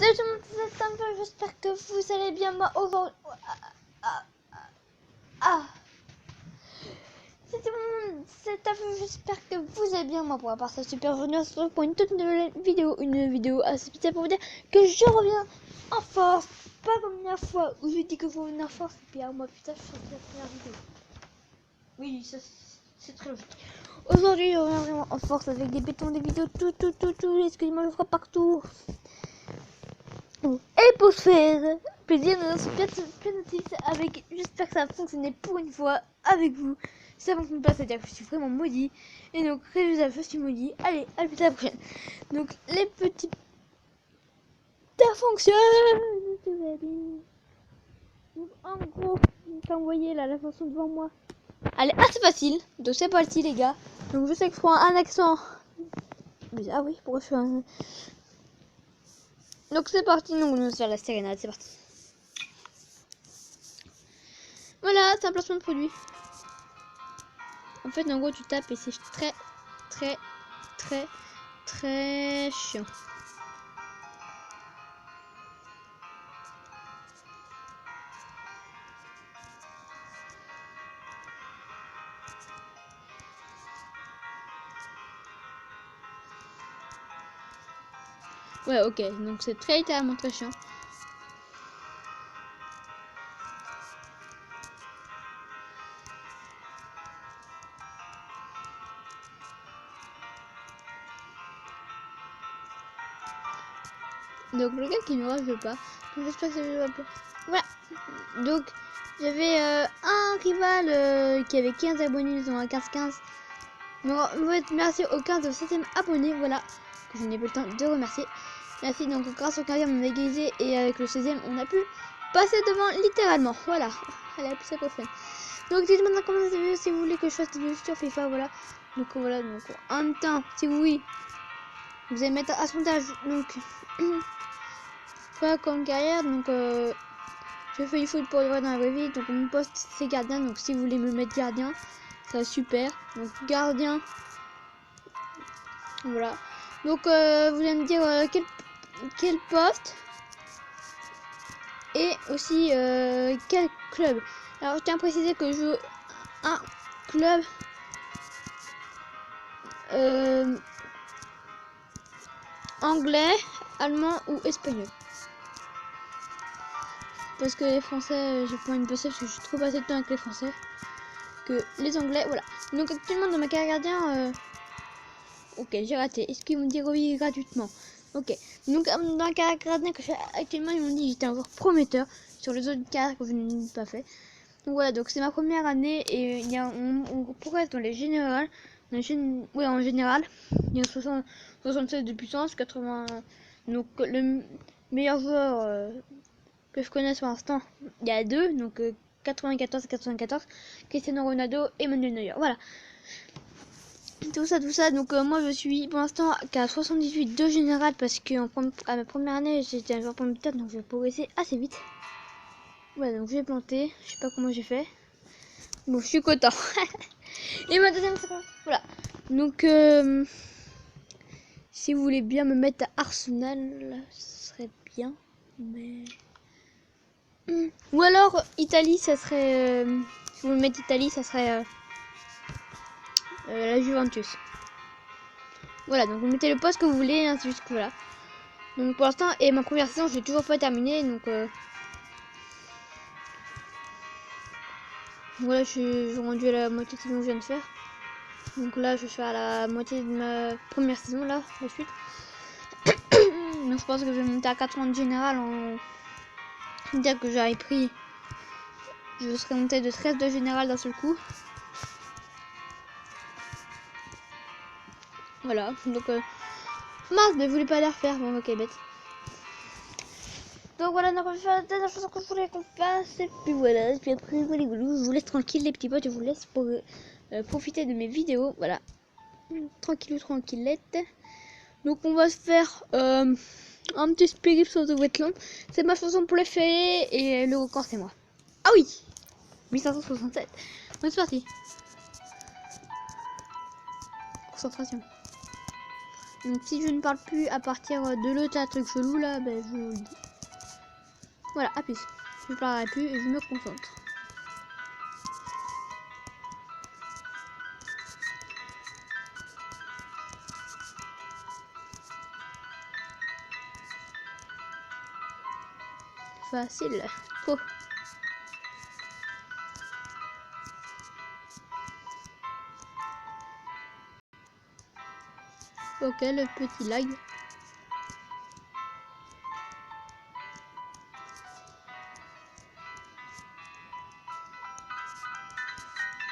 Salut tout le monde, c'est un peu, j'espère que vous allez bien. Moi aujourd'hui. C'est tout le monde, c'est un peu, j'espère que vous allez bien. Moi pour la part, c'est super. Bienvenue à se retrouver pour une toute nouvelle vidéo. Une vidéo assez spéciale pour vous dire que je reviens en force. Pas comme la dernière fois où je dis que vous revenez en force. Et puis à moi, putain, je suis la première vidéo. Oui, ça c'est très logique. Aujourd'hui, je reviens vraiment en force avec des bétons, des vidéos, tout. Excusez-moi, je frappe partout. Et pour ce faire plaisir, nous avons plein de tips avec. J'espère que ça va fonctionner pour une fois avec vous. Si ça fonctionne pas, c'est-à-dire que je suis vraiment maudit. Et donc, résultat, je suis maudit. Allez, à plus à la prochaine. Donc, les petits. Ça fonctionne. Donc, en gros, comme vous voyez là, la façon devant moi, elle est assez facile. Donc, c'est parti, les gars. Donc, je sais que je prends un accent. Ah oui, pourquoi je fais un. Donc c'est parti, nous allons faire la sérénade, c'est parti. Voilà, c'est un placement de produit. En fait, en gros, tu tapes et c'est très chiant. Ouais, ok, donc c'est très littéralement très chiant. Donc le gars qui ne rage pas. Donc j'espère que ça va pas. Voilà. Donc j'avais un rival qui avait 15 abonnés, ils ont un 15-15. Merci au 15 au 7ème abonné, voilà. Que je n'ai pas le temps de remercier. Merci, donc grâce au 15ème on a égalisé et avec le 16ème on a pu passer devant littéralement. Voilà. Allez, à plus à la prochaine. Donc dites-moi dans les commentaires si vous voulez que je fasse des vidéos sur FIFA, voilà. Donc voilà, donc en même temps, si oui, vous allez mettre à sondage, donc quoi comme carrière, donc je fais du foot pour le voir dans la vraie vie, donc mon poste c'est gardien, donc si vous voulez me mettre gardien, ça super. Donc gardien, voilà. Donc vous allez me dire quel poste et aussi quel club. Alors je tiens à préciser que je joue un club anglais, allemand ou espagnol. Parce que les français, j'ai pas envie de bosser parce que je suis trop passé de temps avec les français que les anglais, voilà. Donc actuellement dans ma carrière gardien, ok, j'ai raté. Est-ce qu'ils vont me dire oui gratuitement? Ok. Donc dans la carrière gardien que je fais actuellement, ils m'ont dit que j'étais un joueur prometteur sur les autres carrières que je n'ai pas fait. Donc voilà, donc c'est ma première année et il y a on progresse dans les générales. Ouais, en général, il y a 76 de puissance, 80. Donc le meilleur joueur que je connaisse pour l'instant, il y a deux, donc 94 et 94, Cristiano Ronaldo et Manuel Neuer. Voilà. Tout ça, donc moi je suis pour l'instant qu'à 78 de général parce que à ma première année j'étais un joueur prometteur, donc je vais progresser assez vite. Voilà, donc j'ai planté, je sais pas comment j'ai fait. Bon, je suis content. Et ma deuxième seconde, voilà. Donc si vous voulez bien me mettre à Arsenal, ce serait bien, mais ou alors Italie, ça serait si vous me mettez Italie, ça serait la Juventus. Voilà, donc vous mettez le poste que vous voulez, hein, c'est juste que voilà. Donc pour l'instant, et ma première saison, je l'ai toujours pas terminée, donc voilà, je suis rendu à la moitié de saison que je viens de faire. Donc là, je vais faire la moitié de ma première saison, là, la suite. Donc je pense que je vais monter à 80 de général en... dire que j'aurais pris... Je serais monté de 13 de général d'un seul coup. Voilà, donc... mince, mais je voulais pas les refaire, bon ok, bête. Donc voilà, donc on va faire la dernière chose que je voulais qu'on fasse. Et puis voilà, et puis après, voilà, je vous laisse tranquille les petits potes, je vous laisse pour profiter de mes vidéos. Voilà, tranquillette. Donc on va se faire un petit spirit sur The Wetland. C'est ma chanson pour les fées et le record c'est moi. Ah oui, 1567. Donc c'est parti. Concentration. Donc si je ne parle plus à partir de l'autre truc chelou là, ben je vous le dis. Voilà, appuie. Je parlerai plus et je me concentre. Facile. Oh. Ok, le petit lag.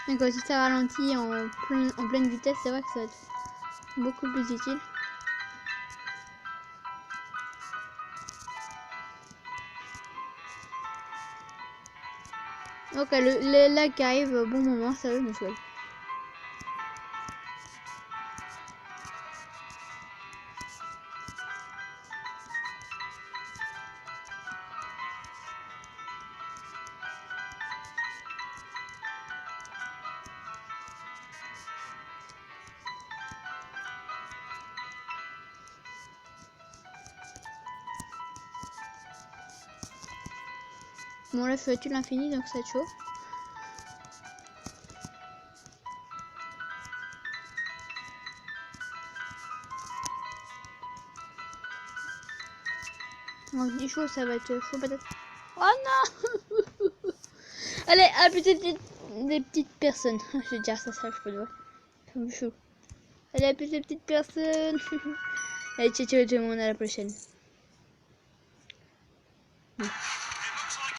Donc si ça ralentit en pleine vitesse, c'est vrai que ça va être beaucoup plus utile. Ok, les lags qui arrivent au bon moment, ça veut me chouette. Bon là je fais tout l'infini donc ça va être chaud. On dit chaud, ça va être chaud peut-être. Oh non. Allez, à peut-être des petites personnes. Je vais dire ça, je peux le voir. C'est chaud. Allez, à plus des petites personnes. Allez, ciao, ciao tout le monde, à la prochaine.